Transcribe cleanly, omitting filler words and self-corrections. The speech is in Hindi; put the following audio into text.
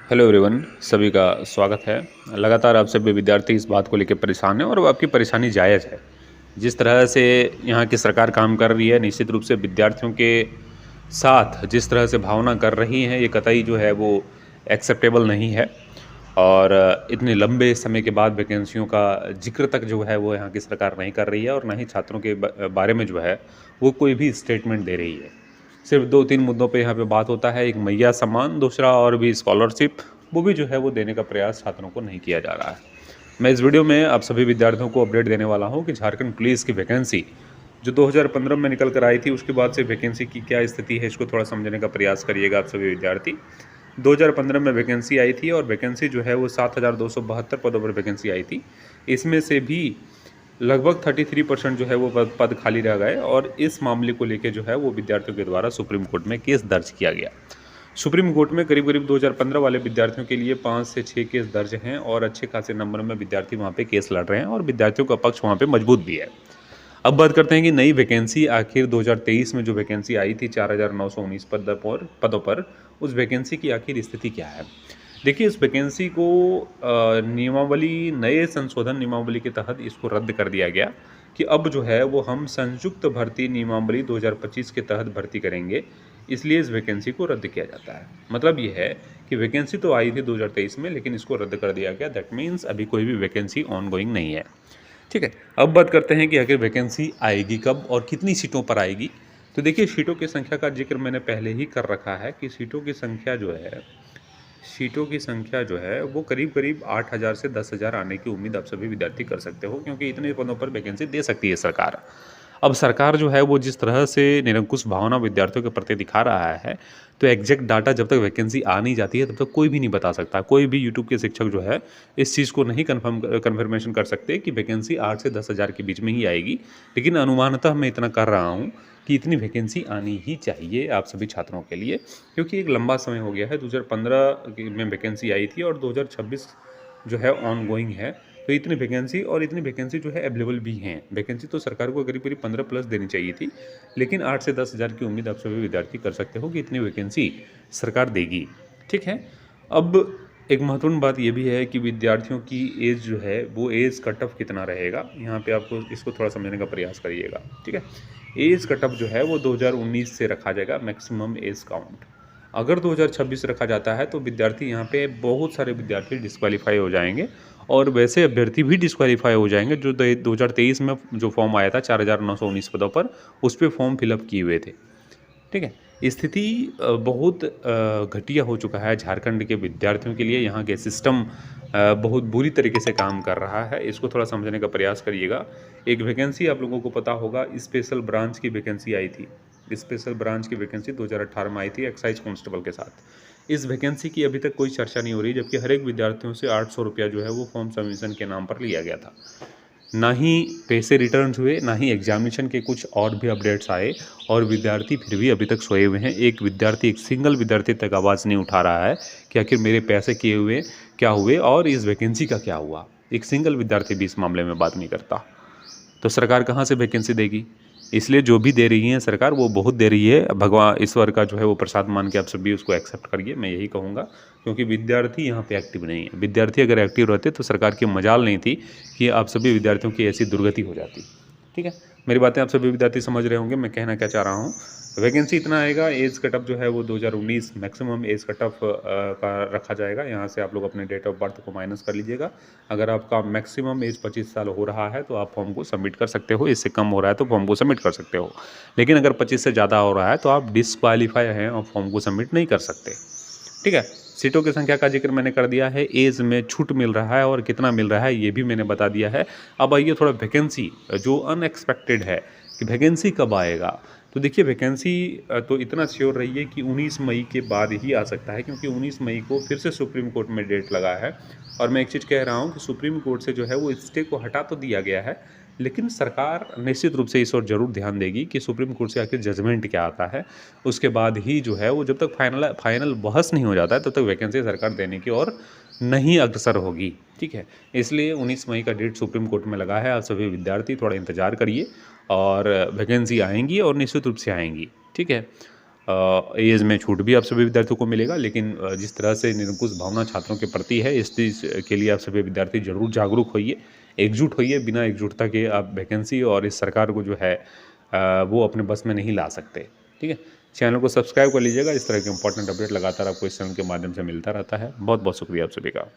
हेलो एवरीवन, सभी का स्वागत है। लगातार आप सभी विद्यार्थी इस बात को लेकर परेशान हैं और वो आपकी परेशानी जायज़ है। जिस तरह से यहाँ की सरकार काम कर रही है, निश्चित रूप से विद्यार्थियों के साथ जिस तरह से भावना कर रही है, ये कतई जो है वो एक्सेप्टेबल नहीं है। और इतने लंबे समय के बाद वैकेंसियों का जिक्र तक जो है वो यहाँ की सरकार नहीं कर रही है और ना ही छात्रों के बारे में जो है वो कोई भी स्टेटमेंट दे रही है। सिर्फ 2-3 मुद्दों पे यहाँ पे बात होता है, एक मैया सम्मान, दूसरा और भी स्कॉलरशिप, वो भी जो है वो देने का प्रयास छात्रों को नहीं किया जा रहा है। मैं इस वीडियो में आप सभी विद्यार्थियों को अपडेट देने वाला हूँ कि झारखंड पुलिस की वैकेंसी जो 2015 में निकल कर आई थी, उसके बाद से वैकेंसी की क्या स्थिति है, इसको थोड़ा समझने का प्रयास करिएगा आप सभी विद्यार्थी। 2015 में वैकेंसी आई थी और वैकेंसी जो है वो 7,272 पदों पर वैकेंसी आई थी। इसमें से भी लगभग 33% जो है वो पद खाली रह गए और इस मामले को लेकर जो है वो विद्यार्थियों के द्वारा सुप्रीम कोर्ट में केस दर्ज किया गया। सुप्रीम कोर्ट में करीब करीब 2015 वाले विद्यार्थियों के लिए 5 से 6 केस दर्ज हैं और अच्छे खासे नंबर में विद्यार्थी वहाँ पे केस लड़ रहे हैं और विद्यार्थियों का पक्ष वहाँ पे मजबूत भी है। अब बात करते हैं कि नई वैकेंसी आखिर 2023 में जो वैकेंसी आई थी 4,919 पदों पर, उस वैकेंसी की आखिर स्थिति क्या है। देखिए, इस वैकेंसी को नियमावली नए संशोधन नियमावली के तहत इसको रद्द कर दिया गया कि अब जो है वो हम संयुक्त भर्ती नियमावली 2025 के तहत भर्ती करेंगे, इसलिए इस वैकेंसी को रद्द किया जाता है। मतलब ये है कि वैकेंसी तो आई थी 2023 में, लेकिन इसको रद्द कर दिया गया। दैट मीन्स अभी कोई भी वैकेंसी ऑन गोइंग नहीं है। ठीक है, अब बात करते हैं कि आखिर वैकेंसी आएगी कब और कितनी सीटों पर आएगी। तो देखिए, सीटों की संख्या का जिक्र मैंने पहले ही कर रखा है कि सीटों की संख्या जो है वो करीब करीब 8,000 से 10,000 आने की उम्मीद आप सभी विद्यार्थी कर सकते हो, क्योंकि इतने पदों पर वैकेंसी दे सकती है सरकार। अब सरकार जो है वो जिस तरह से निरंकुश भावना विद्यार्थियों के प्रति दिखा रहा है, तो एग्जैक्ट डाटा जब तक वैकेंसी आ नहीं जाती है तब तक कोई भी नहीं बता सकता। कोई भी यूट्यूब के शिक्षक जो है इस चीज़ को नहीं कन्फर्मेशन कर सकते कि वैकेंसी 8 से 10,000 के बीच में ही आएगी। लेकिन अनुमानतः मैं इतना कर रहा हूँ कि इतनी वैकेंसी आनी ही चाहिए आप सभी छात्रों के लिए, क्योंकि एक लंबा समय हो गया है। 2015 में वैकेंसी आई थी और 2026 जो है ऑन गोइंग है। तो इतनी वैकेंसी जो है अवेलेबल भी हैं। वैकेंसी तो सरकार को करीब करीब 15 प्लस देनी चाहिए थी, लेकिन 8 से 10,000 की उम्मीद आप सभी विद्यार्थी कर सकते हो कि इतनी वैकेंसी सरकार देगी। ठीक है, अब एक महत्वपूर्ण बात ये भी है कि विद्यार्थियों की एज जो है वो एज कट ऑफ कितना रहेगा, यहाँ पे आपको इसको थोड़ा समझने का प्रयास करिएगा। ठीक है, एज कट ऑफ जो है वो 2019 से रखा जाएगा, मैक्सिमम एज काउंट। अगर 2026 रखा जाता है तो विद्यार्थी यहाँ पे बहुत सारे विद्यार्थी डिस्क्वालीफाई हो जाएंगे और वैसे अभ्यर्थी भी डिस्क्वालीफाई हो जाएंगे जो 2023 में जो फॉर्म आया था 4,919 पदों पर, उस पर फॉर्म फिलअप किए हुए थे। ठीक है, स्थिति बहुत घटिया हो चुका है झारखंड के विद्यार्थियों के लिए। यहाँ के सिस्टम बहुत बुरी तरीके से काम कर रहा है, इसको थोड़ा समझने का प्रयास करिएगा। एक वैकेंसी आप लोगों को पता होगा, स्पेशल ब्रांच की वैकेंसी आई थी। स्पेशल ब्रांच की वैकेंसी 2018 में आई थी एक्साइज कांस्टेबल के साथ। इस वैकेंसी की अभी तक कोई चर्चा नहीं हो रही, जबकि हर एक विद्यार्थियों से 800 रुपया जो है वो फॉर्म सबमिशन के नाम पर लिया गया था। ना ही पैसे रिटर्न हुए, ना ही एग्जामिनेशन के कुछ और भी अपडेट्स आए और विद्यार्थी फिर भी अभी तक सोए हुए हैं। एक सिंगल विद्यार्थी तक आवाज़ नहीं उठा रहा है कि आखिर मेरे पैसे किए हुए क्या हुए और इस वैकेंसी का क्या हुआ। एक सिंगल विद्यार्थी भी इस मामले में बात नहीं करता। तो सरकार कहाँ से वैकेंसी देगी। इसलिए जो भी दे रही है सरकार वो बहुत दे रही है। भगवान ईश्वर का जो है वो प्रसाद मान के आप सभी उसको एक्सेप्ट करिए, मैं यही कहूँगा, क्योंकि विद्यार्थी यहाँ पे एक्टिव नहीं है। विद्यार्थी अगर एक्टिव रहते तो सरकार की मजाल नहीं थी कि आप सभी विद्यार्थियों की ऐसी दुर्गति हो जाती। ठीक है, मेरी बातें आप सभी विद्यार्थी समझ रहे होंगे मैं कहना क्या चाह रहा हूँ। वैकेंसी इतना आएगा। एज कट ऑफ जो है वो 2019 मैक्सिमम एज कट ऑफ का रखा जाएगा। यहाँ से आप लोग अपने डेट ऑफ बर्थ को माइनस कर लीजिएगा। अगर आपका मैक्सिमम एज 25 साल हो रहा है तो आप फॉर्म को सबमिट कर सकते हो, इससे कम हो रहा है तो फॉर्म को सबमिट कर सकते हो। लेकिन अगर 25 से ज़्यादा हो रहा है तो आप डिस्क्वालीफाई हैं और फॉर्म को सबमिट नहीं कर सकते। ठीक है, सीटों की संख्या का जिक्र मैंने कर दिया है, एज में छूट मिल रहा है और कितना मिल रहा है ये भी मैंने बता दिया है। अब आइए थोड़ा वैकेंसी जो अनएक्सपेक्टेड है कि वैकेंसी कब आएगा। तो देखिए, वैकेंसी तो इतना श्योर रहिए कि 19 मई के बाद ही आ सकता है, क्योंकि 19 मई को फिर से सुप्रीम कोर्ट में डेट लगा है। और मैं एक चीज़ कह रहा हूँ कि सुप्रीम कोर्ट से जो है वो स्टे को हटा तो दिया गया है, लेकिन सरकार निश्चित रूप से इस ओर जरूर ध्यान देगी कि सुप्रीम कोर्ट से आखिर जजमेंट क्या आता है। उसके बाद ही जो है वो, जब तक फाइनल बहस नहीं हो जाता है तब तक वैकेंसी सरकार देने की ओर नहीं अग्रसर होगी। ठीक है, इसलिए 19 मई का डेट सुप्रीम कोर्ट में लगा है। आप सभी विद्यार्थी थोड़ा इंतजार करिए और वैकेंसी आएंगी और निश्चित रूप से आएंगी। ठीक है, एज में छूट भी आप सभी विद्यार्थियों को मिलेगा, लेकिन जिस तरह से निरंकुश भावना छात्रों के प्रति है, इस चीज़ के लिए आप सभी विद्यार्थी ज़रूर जागरूक होइए, एकजुट होइए। बिना एकजुटता के आप वैकेंसी और इस सरकार को जो है वो अपने बस में नहीं ला सकते। ठीक है? चैनल को सब्सक्राइब कर लीजिएगा। इस तरह के इंपॉर्टेंट अपडेट लगातार आपको इस चैनल के माध्यम से मिलता रहता है। बहुत बहुत शुक्रिया आप सभी का।